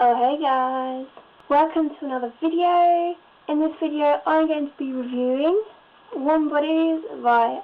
Oh hey guys, welcome to another video. In this video I'm going to be reviewing Warm Bodies by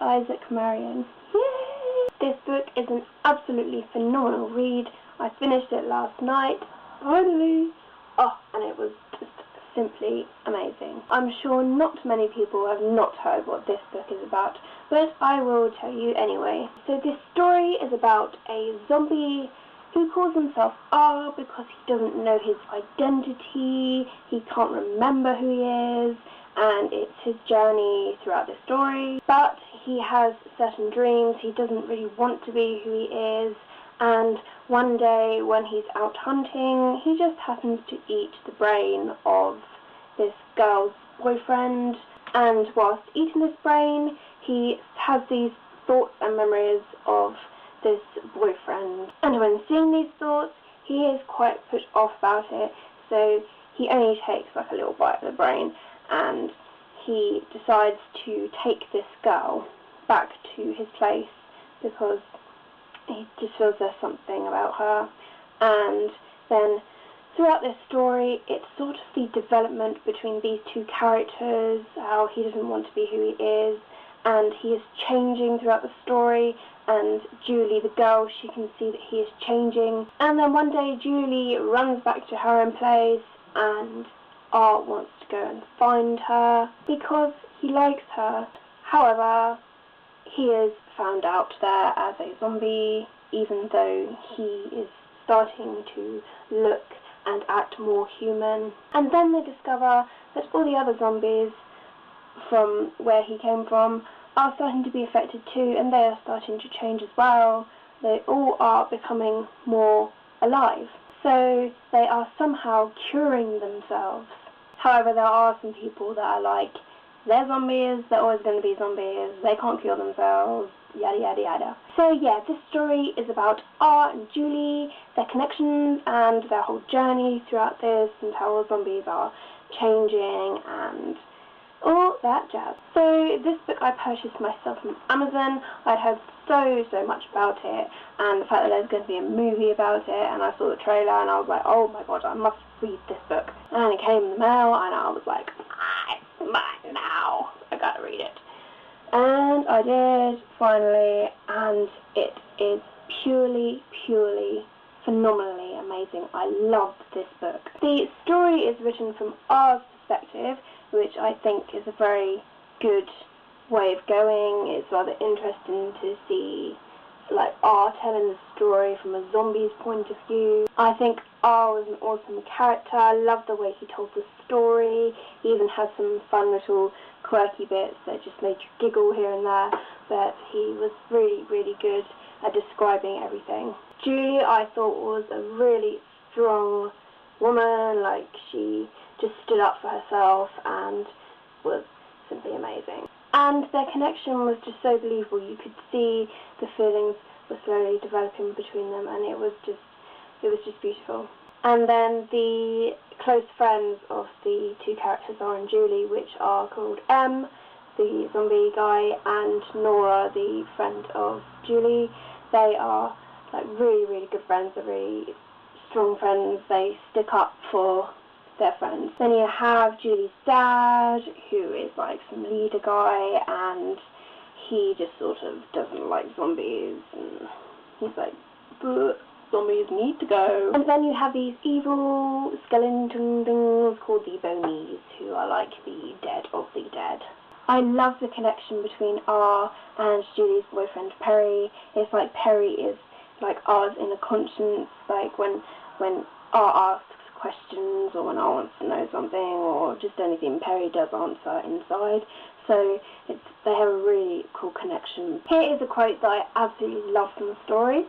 Marion. Yay! This book is an absolutely phenomenal read. I finished it last night, finally. And it was just simply amazing. I'm sure not many people have not heard what this book is about, but I will tell you anyway. So this story is about a zombie who calls himself R because he doesn't know his identity, he can't remember who he is, and it's his journey throughout the story. But he has certain dreams, he doesn't really want to be who he is, and one day when he's out hunting, he just happens to eat the brain of this girl's boyfriend, and whilst eating this brain, he has these thoughts and memories of this boyfriend, and when seeing these thoughts he is quite put off about it, so he only takes like a little bite of the brain, and he decides to take this girl back to his place because he just feels there's something about her. And then throughout this story it's sort of the development between these two characters, how he doesn't want to be who he is, and he is changing throughout the story, and Julie, the girl, she can see that he is changing. And then one day Julie runs back to her own place, and Art wants to go and find her because he likes her. However, he is found out there as a zombie, even though he is starting to look and act more human. And then they discover that all the other zombies from where he came from are starting to be affected too, and they are starting to change as well. They all are becoming more alive, so they are somehow curing themselves. However, there are some people that are like, they're zombies, they're always going to be zombies, they can't cure themselves, yada yada yada. So yeah, this story is about Art and Julie, their connections and their whole journey throughout this, and how all zombies are changing and all that jazz. So this book I purchased myself from Amazon. I'd heard so much about it, and the fact that there's going to be a movie about it, and I saw the trailer and I was like, oh my god, I must read this book. And it came in the mail and I was like, it's mine now, I gotta read it. And I did, finally, and it is purely phenomenally amazing. I loved this book. The story is written from R's perspective, which I think is a very good way of going. It's rather interesting to see like R telling the story from a zombie's point of view. I think R was an awesome character. I love the way he told the story. He even had some fun little quirky bits that just made you giggle here and there, but he was really good at describing everything. Julie, I thought, was a really strong woman. Like, she just stood up for herself and was simply amazing. And their connection was just so believable. You could see the feelings were slowly developing between them, and it was just beautiful. And then the close friends of the two characters are in Julie, which are called M, the zombie guy, and Nora, the friend of Julie. They are like really good friends. They're really strong friends. They stick up for their friends. Then you have Julie's dad, who is like some leader guy, and he just sort of doesn't like zombies, and he's like, zombies need to go. And then you have these evil skeleton things called the Bonies, who are like the dead of the dead. I love the connection between R and Julie's boyfriend Perry. It's like Perry is like R's inner conscience, like when R asks questions, or when I want to know something, or just anything, Perry does answer inside. So they have a really cool connection. Here is a quote that I absolutely love from the story.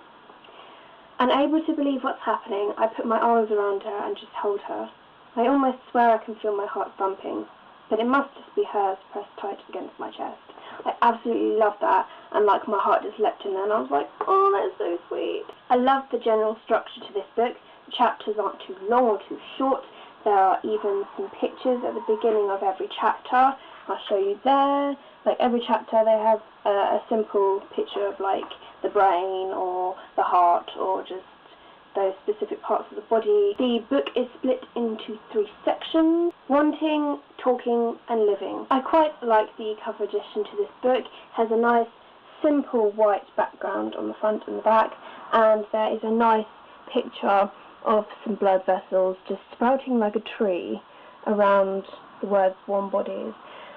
Unable to believe what's happening, I put my arms around her and just held her. I almost swear I can feel my heart thumping, but it must just be hers pressed tight against my chest. I absolutely love that, and like my heart just leapt in there, and I was like, oh, that's so sweet. I love the general structure to this book. The chapters aren't too long or too short. There are even some pictures at the beginning of every chapter. I'll show you there. Like every chapter they have a simple picture of like the brain or the heart or just those specific parts of the body. The book is split into 3 sections: wanting, talking and living. I quite like the cover edition to this book. It has a nice simple white background on the front and the back, and there is a nice picture of some blood vessels just sprouting like a tree around the words warm bodies,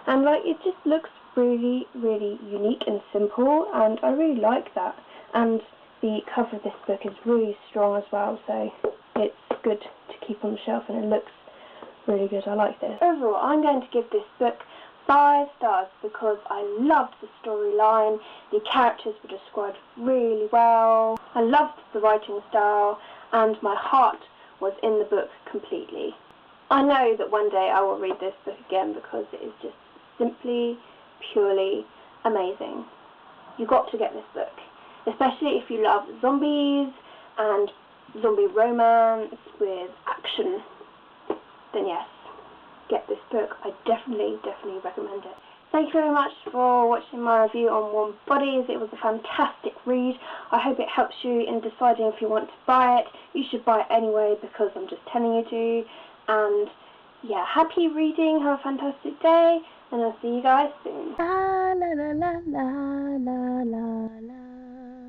and like it just looks really, really unique and simple, and I really like that. And the cover of this book is really strong as well, so it's good to keep on the shelf, and it looks really good. I like this. Overall, I'm going to give this book 5 stars because I loved the storyline, the characters were described really well, I loved the writing style, and my heart was in the book completely. I know that one day I will read this book again because it is just simply, purely amazing. You've got to get this book, especially if you love zombies and zombie romance with action. Then yes, get this book. I definitely recommend it. Thank you very much for watching my review on Warm Bodies. It was a fantastic read. I hope it helps you in deciding if you want to buy it. You should buy it anyway because I'm just telling you to. And yeah, happy reading. Have a fantastic day, and I'll see you guys soon. La la la la la la la la.